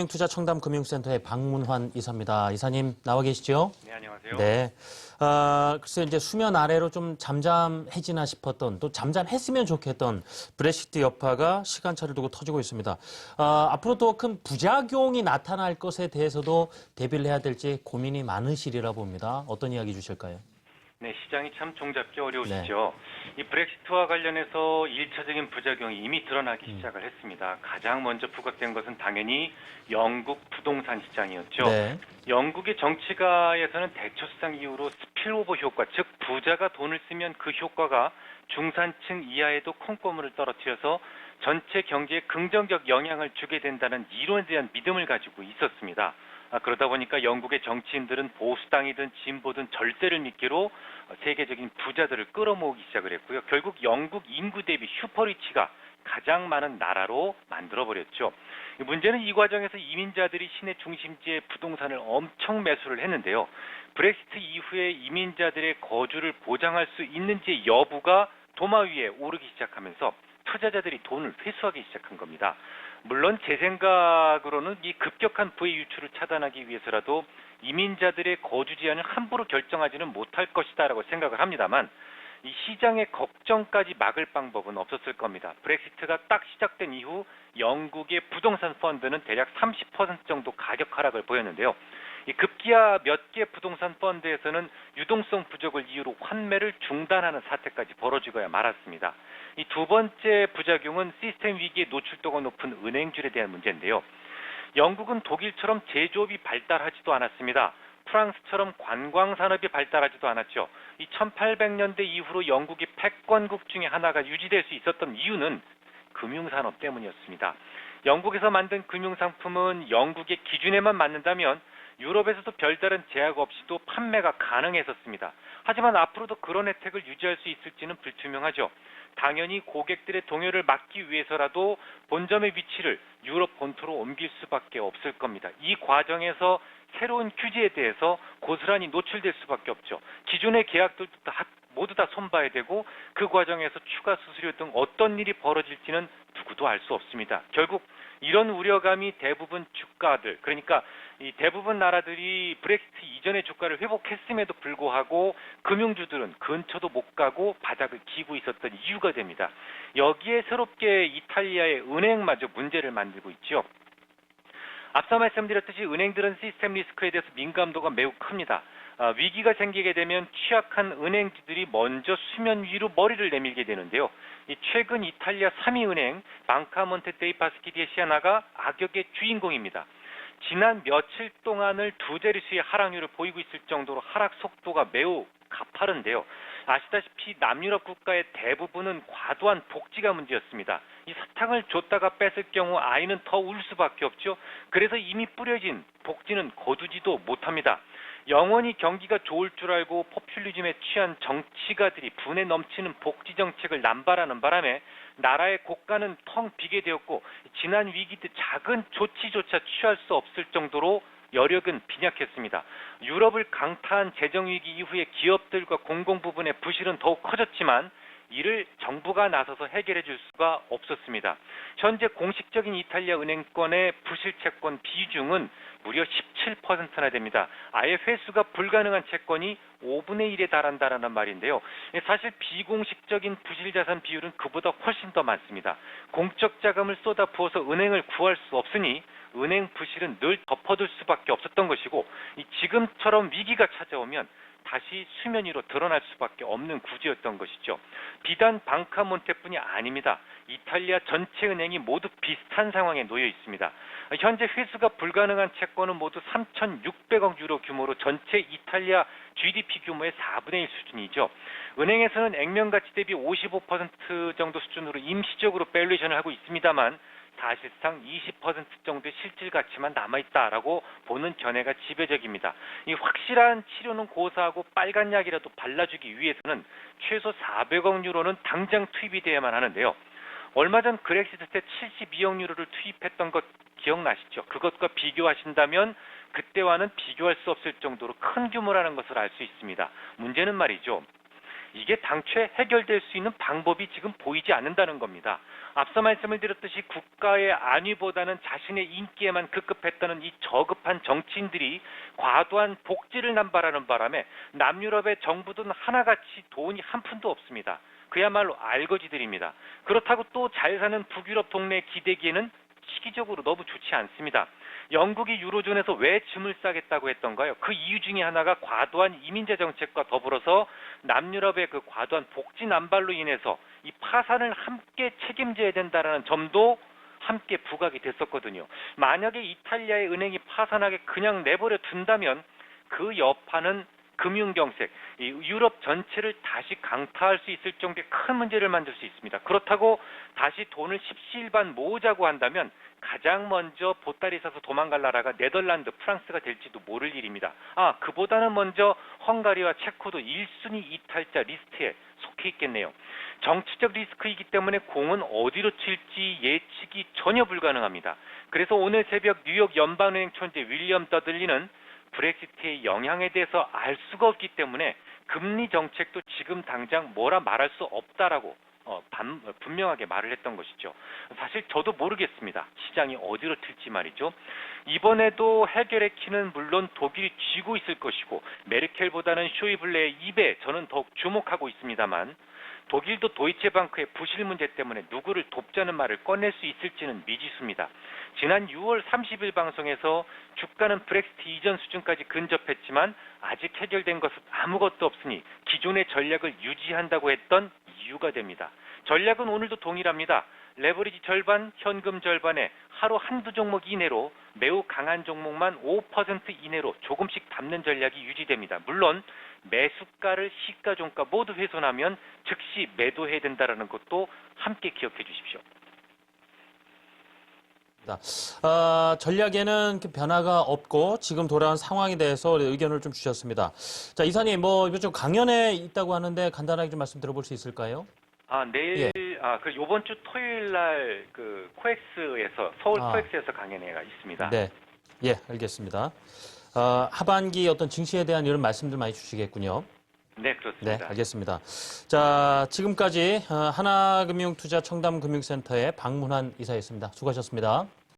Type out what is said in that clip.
투자청담금융센터의 박문환 이사입니다. 이사님 나와 계시죠? 네, 안녕하세요. 네. 글쎄 이제 수면 아래로 좀 잠잠해지나 싶었던 또 잠잠했으면 좋겠던 브렉시트 여파가 시간차를 두고 터지고 있습니다. 앞으로 또 큰 부작용이 나타날 것에 대해서도 대비를 해야 될지 고민이 많으시리라 봅니다. 어떤 이야기 주실까요? 네, 시장이 참 종잡기 어려우시죠. 네. 이 브렉시트와 관련해서 1차적인 부작용이 이미 드러나기 시작을 했습니다. 가장 먼저 부각된 것은 당연히 영국 부동산 시장이었죠. 네. 영국의 정치가에서는 대처상 이후로 스필오버 효과, 즉 부자가 돈을 쓰면 그 효과가 중산층 이하에도 콩고물을 떨어뜨려서 전체 경제에 긍정적 영향을 주게 된다는 이론에 대한 믿음을 가지고 있었습니다. 그러다 보니까 영국의 정치인들은 보수당이든 진보든 절대를 미끼로 세계적인 부자들을 끌어모으기 시작을 했고요. 결국 영국 인구 대비 슈퍼리치가 가장 많은 나라로 만들어버렸죠. 문제는 이 과정에서 이민자들이 시내 중심지의 부동산을 엄청 매수를 했는데요. 브렉시트 이후에 이민자들의 거주를 보장할 수 있는지 여부가 도마 위에 오르기 시작하면서 투자자들이 돈을 회수하기 시작한 겁니다. 물론 제 생각으로는 이 급격한 부의 유출을 차단하기 위해서라도 이민자들의 거주 제한을 함부로 결정하지는 못할 것이다라고 생각을 합니다만 이 시장의 걱정까지 막을 방법은 없었을 겁니다. 브렉시트가 딱 시작된 이후 영국의 부동산 펀드는 대략 30% 정도 가격 하락을 보였는데요. 이 급기야 몇 개 부동산 펀드에서는 유동성 부족을 이유로 환매를 중단하는 사태까지 벌어지고야 말았습니다. 이 두 번째 부작용은 시스템 위기에 노출도가 높은 은행줄에 대한 문제인데요. 영국은 독일처럼 제조업이 발달하지도 않았습니다. 프랑스처럼 관광산업이 발달하지도 않았죠. 이 1800년대 이후로 영국이 패권국 중에 하나가 유지될 수 있었던 이유는 금융산업 때문이었습니다. 영국에서 만든 금융상품은 영국의 기준에만 맞는다면 유럽에서도 별다른 제약 없이도 판매가 가능했었습니다. 하지만 앞으로도 그런 혜택을 유지할 수 있을지는 불투명하죠. 당연히 고객들의 동요를 막기 위해서라도 본점의 위치를 유럽 본토로 옮길 수밖에 없을 겁니다. 이 과정에서 새로운 규제에 대해서 고스란히 노출될 수밖에 없죠. 기존의 계약들도 모두 다 손봐야 되고 그 과정에서 추가 수수료 등 어떤 일이 벌어질지는 누구도 알 수 없습니다. 결국 이런 우려감이 대부분 주가들, 그러니까 이 대부분 나라들이 브렉시트 이전의 주가를 회복했음에도 불구하고 금융주들은 근처도 못 가고 바닥을 기고 있었던 이유가 됩니다. 여기에 새롭게 이탈리아의 은행마저 문제를 만들고 있죠. 앞서 말씀드렸듯이 은행들은 시스템 리스크에 대해서 민감도가 매우 큽니다. 위기가 생기게 되면 취약한 은행주들이 먼저 수면 위로 머리를 내밀게 되는데요. 최근 이탈리아 3위 은행 방카 몬테 데이 파스chi 디 시아나가 악역의 주인공입니다. 지난 며칠 동안을 두 자릿수의 하락률을 보이고 있을 정도로 하락 속도가 매우 가파른데요. 아시다시피 남유럽 국가의 대부분은 과도한 복지가 문제였습니다. 이 사탕을 줬다가 뺏을 경우 아이는 더 울 수밖에 없죠. 그래서 이미 뿌려진 복지는 거두지도 못합니다. 영원히 경기가 좋을 줄 알고 포퓰리즘에 취한 정치가들이 분에 넘치는 복지 정책을 남발하는 바람에 나라의 국가는 텅 비게 되었고 지난 위기 때 작은 조치조차 취할 수 없을 정도로 여력은 빈약했습니다. 유럽을 강타한 재정위기 이후에 기업들과 공공부문의 부실은 더욱 커졌지만 이를 정부가 나서서 해결해 줄 수가 없었습니다. 현재 공식적인 이탈리아 은행권의 부실 채권 비중은 무려 17%나 됩니다. 아예 회수가 불가능한 채권이 5분의 1에 달한다라는 말인데요. 사실 비공식적인 부실 자산 비율은 그보다 훨씬 더 많습니다. 공적 자금을 쏟아 부어서 은행을 구할 수 없으니 은행 부실은 늘 덮어둘 수밖에 없었던 것이고 지금처럼 위기가 찾아오면 다시 수면 위로 드러날 수밖에 없는 구조였던 것이죠. 비단 방카몬테뿐이 아닙니다. 이탈리아 전체 은행이 모두 비슷한 상황에 놓여 있습니다. 현재 회수가 불가능한 채권은 모두 3,600억 유로 규모로 전체 이탈리아 GDP 규모의 4분의 1 수준이죠. 은행에서는 액면 가치 대비 55% 정도 수준으로 임시적으로 밸류에이션을 하고 있습니다만 사실상 20% 정도의 실질 가치만 남아있다라고 보는 견해가 지배적입니다. 이 확실한 치료는 고사하고 빨간 약이라도 발라주기 위해서는 최소 400억 유로는 당장 투입이 돼야만 하는데요. 얼마 전 그렉시트 때 72억 유로를 투입했던 것 기억나시죠? 그것과 비교하신다면 그때와는 비교할 수 없을 정도로 큰 규모라는 것을 알 수 있습니다. 문제는 말이죠. 이게 당초에 해결될 수 있는 방법이 지금 보이지 않는다는 겁니다. 앞서 말씀을 드렸듯이 국가의 안위보다는 자신의 인기에만 급급했다는 이 저급한 정치인들이 과도한 복지를 남발하는 바람에 남유럽의 정부들은 하나같이 돈이 한 푼도 없습니다. 그야말로 알거지들입니다. 그렇다고 또 잘 사는 북유럽 동네에 기대기에는 시기적으로 너무 좋지 않습니다. 영국이 유로존에서 왜 짐을 싸겠다고 했던가요? 그 이유 중에 하나가 과도한 이민자 정책과 더불어서 남유럽의 그 과도한 복지 남발로 인해서 이 파산을 함께 책임져야 된다라는 점도 함께 부각이 됐었거든요. 만약에 이탈리아의 은행이 파산하게 그냥 내버려 둔다면 그 여파는 금융경색, 이 유럽 전체를 다시 강타할 수 있을 정도의 큰 문제를 만들 수 있습니다. 그렇다고 다시 돈을 십시일반 모으자고 한다면 가장 먼저 보따리 싸서 도망갈 나라가 네덜란드, 프랑스가 될지도 모를 일입니다. 그보다는 먼저 헝가리와 체코도 1순위 이탈자 리스트에 속해 있겠네요. 정치적 리스크이기 때문에 공은 어디로 튈지 예측이 전혀 불가능합니다. 그래서 오늘 새벽 뉴욕 연방은행 총재 윌리엄 더들리는 브렉시트의 영향에 대해서 알 수가 없기 때문에 금리 정책도 지금 당장 뭐라 말할 수 없다라고 분명하게 말을 했던 것이죠. 사실 저도 모르겠습니다. 시장이 어디로 튈지 말이죠. 이번에도 해결의 키는 물론 독일이 쥐고 있을 것이고 메르켈보다는 쇼이블레의 입에 저는 더욱 주목하고 있습니다만 독일도 도이체방크의 부실 문제 때문에 누구를 돕자는 말을 꺼낼 수 있을지는 미지수입니다. 지난 6월 30일 방송에서 주가는 브렉시트 이전 수준까지 근접했지만 아직 해결된 것은 아무것도 없으니 기존의 전략을 유지한다고 했던 이유가 됩니다. 전략은 오늘도 동일합니다. 레버리지 절반, 현금 절반에 하루 한두 종목 이내로 매우 강한 종목만 5% 이내로 조금씩 담는 전략이 유지됩니다. 물론 매수가를 시가종가 모두 훼손하면 즉시 매도해야 된다는 것도 함께 기억해 주십시오. 전략에는 변화가 없고 지금 돌아온 상황에 대해서 의견을 좀 주셨습니다. 자, 이사님, 요즘 강연에 있다고 하는데 간단하게 좀 말씀 들어볼 수 있을까요? 내일, 요번 주 토요일 날 그 코엑스에서, 서울 코엑스에서 강연회가 있습니다. 네. 예, 알겠습니다. 하반기 어떤 증시에 대한 이런 말씀들 많이 주시겠군요. 네, 그렇습니다. 네, 알겠습니다. 자, 지금까지 하나금융투자 청담금융센터에 박문환 이사였습니다. 수고하셨습니다.